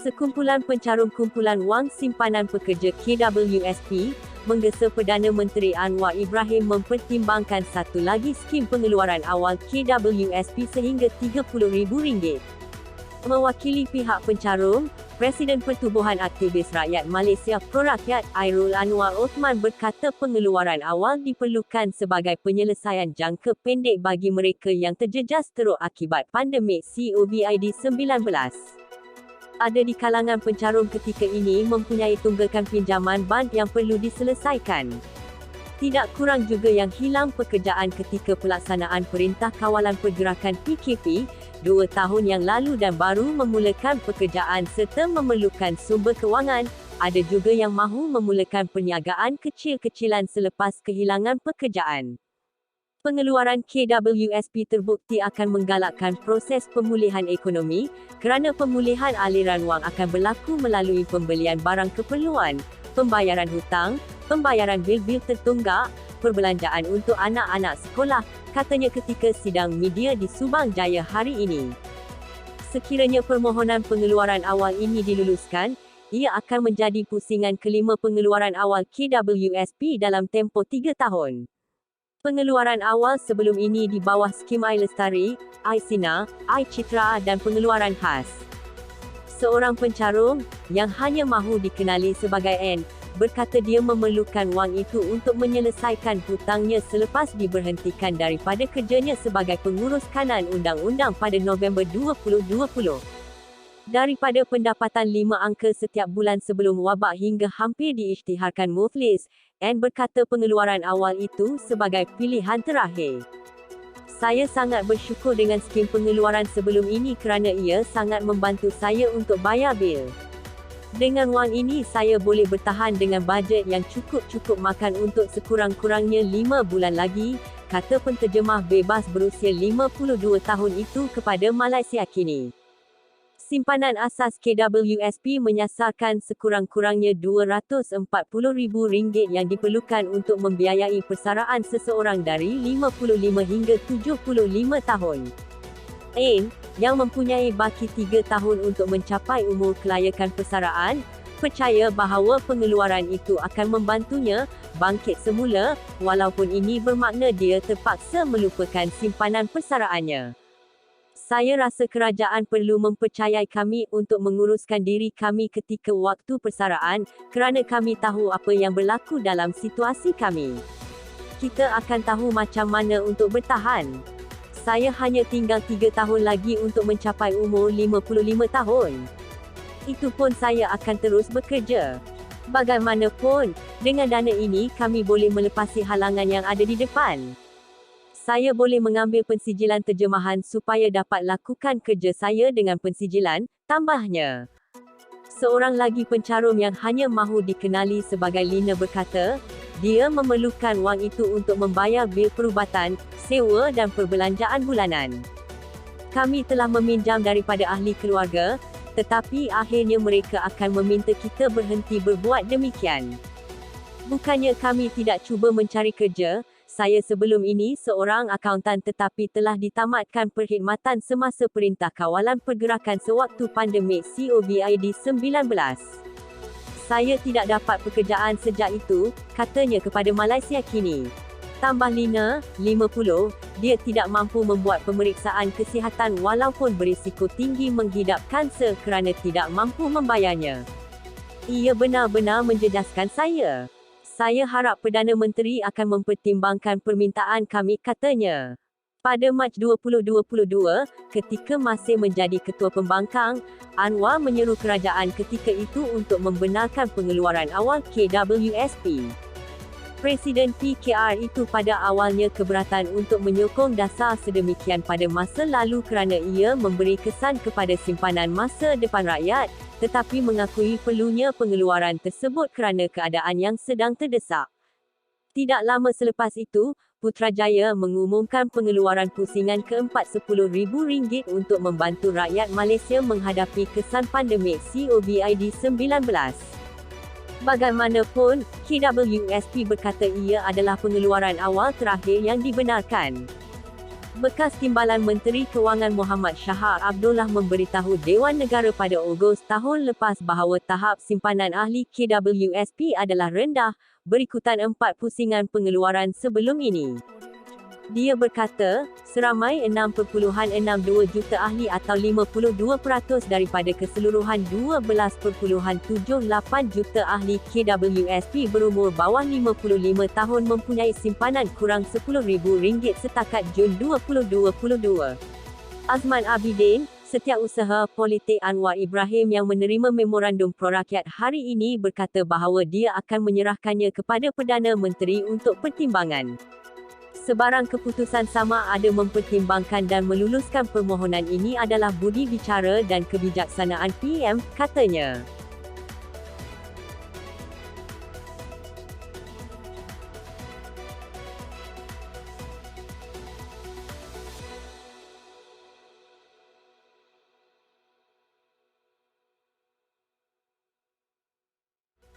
Sekumpulan pencarum kumpulan wang simpanan pekerja KWSP menggesa Perdana Menteri Anwar Ibrahim mempertimbangkan satu lagi skim pengeluaran awal KWSP sehingga RM30,000. Mewakili pihak pencarum, Presiden Pertubuhan Aktivis Rakyat Malaysia Prorakyat Airul Anwar Othman berkata pengeluaran awal diperlukan sebagai penyelesaian jangka pendek bagi mereka yang terjejas teruk akibat pandemik COVID-19. Ada di kalangan pencarum ketika ini mempunyai tunggakan pinjaman band yang perlu diselesaikan. Tidak kurang juga yang hilang pekerjaan ketika pelaksanaan Perintah Kawalan Pergerakan PKP 2 tahun yang lalu dan baru memulakan pekerjaan serta memerlukan sumber kewangan. Ada juga yang mahu memulakan perniagaan kecil-kecilan selepas kehilangan pekerjaan. Pengeluaran KWSP terbukti akan menggalakkan proses pemulihan ekonomi, kerana pemulihan aliran wang akan berlaku melalui pembelian barang keperluan, pembayaran hutang, pembayaran bil-bil tertunggak, perbelanjaan untuk anak-anak sekolah, katanya ketika sidang media di Subang Jaya hari ini. Sekiranya permohonan pengeluaran awal ini diluluskan, ia akan menjadi pusingan kelima pengeluaran awal KWSP dalam tempoh 3 tahun. Pengeluaran awal sebelum ini di bawah skim Air Lestari, Air Sinar, Air Citra dan pengeluaran khas. Seorang pencarum, yang hanya mahu dikenali sebagai N, berkata dia memerlukan wang itu untuk menyelesaikan hutangnya selepas diberhentikan daripada kerjanya sebagai pengurus kanan undang-undang pada November 2020. Daripada pendapatan 5 angka setiap bulan sebelum wabak hingga hampir diisytiharkan Muflis, N berkata pengeluaran awal itu sebagai pilihan terakhir. Saya sangat bersyukur dengan skim pengeluaran sebelum ini kerana ia sangat membantu saya untuk bayar bil. Dengan wang ini saya boleh bertahan dengan bajet yang cukup makan untuk sekurang-kurangnya 5 bulan lagi, kata penterjemah bebas berusia 52 tahun itu kepada Malaysia Kini. Simpanan asas KWSP menyasarkan sekurang-kurangnya RM240,000 yang diperlukan untuk membiayai persaraan seseorang dari 55 hingga 75 tahun. N, yang mempunyai baki 3 tahun untuk mencapai umur kelayakan persaraan, percaya bahawa pengeluaran itu akan membantunya bangkit semula, walaupun ini bermakna dia terpaksa melupakan simpanan persaraannya. Saya rasa kerajaan perlu mempercayai kami untuk menguruskan diri kami ketika waktu persaraan, kerana kami tahu apa yang berlaku dalam situasi kami. Kita akan tahu macam mana untuk bertahan. Saya hanya tinggal 3 tahun lagi untuk mencapai umur 55 tahun. Itu pun saya akan terus bekerja. Bagaimanapun, dengan dana ini kami boleh melepasi halangan yang ada di depan. Saya boleh mengambil pensijilan terjemahan supaya dapat lakukan kerja saya dengan pensijilan, tambahnya. Seorang lagi pencarum yang hanya mahu dikenali sebagai Lina berkata, dia memerlukan wang itu untuk membayar bil perubatan, sewa dan perbelanjaan bulanan. Kami telah meminjam daripada ahli keluarga, tetapi akhirnya mereka akan meminta kita berhenti berbuat demikian. Bukannya kami tidak cuba mencari kerja. Saya sebelum ini seorang akauntan tetapi telah ditamatkan perkhidmatan semasa Perintah Kawalan Pergerakan sewaktu pandemik COVID-19. Saya tidak dapat pekerjaan sejak itu, katanya kepada Malaysia Kini. Tambah Lina, 50, dia tidak mampu membuat pemeriksaan kesihatan walaupun berisiko tinggi menghidap kanser kerana tidak mampu membayarnya. Ia benar-benar menjejaskan saya. Saya harap Perdana Menteri akan mempertimbangkan permintaan kami, katanya. Pada Mac 2022, ketika masih menjadi Ketua Pembangkang, Anwar menyeru kerajaan ketika itu untuk membenarkan pengeluaran awal KWSP. Presiden PKR itu pada awalnya keberatan untuk menyokong dasar sedemikian pada masa lalu kerana ia memberi kesan kepada simpanan masa depan rakyat, tetapi mengakui perlunya pengeluaran tersebut kerana keadaan yang sedang terdesak. Tidak lama selepas itu, Putrajaya mengumumkan pengeluaran pusingan keempat RM10,000 untuk membantu rakyat Malaysia menghadapi kesan pandemik COVID-19. Bagaimanapun, KWSP berkata ia adalah pengeluaran awal terakhir yang dibenarkan. Bekas Timbalan Menteri Kewangan Muhammad Shahar Abdullah memberitahu Dewan Negara pada Ogos tahun lepas bahawa tahap simpanan ahli KWSP adalah rendah, berikutan 4 pusingan pengeluaran sebelum ini. Dia berkata, seramai 6.62 juta ahli atau 52% daripada keseluruhan 12.78 juta ahli KWSP berumur bawah 55 tahun mempunyai simpanan kurang RM10,000 setakat Jun 2022. Azman Abidin, Setiausaha Politik Anwar Ibrahim yang menerima memorandum prorakyat hari ini berkata bahawa dia akan menyerahkannya kepada Perdana Menteri untuk pertimbangan. Sebarang keputusan sama ada mempertimbangkan dan meluluskan permohonan ini adalah budi bicara dan kebijaksanaan PM, katanya.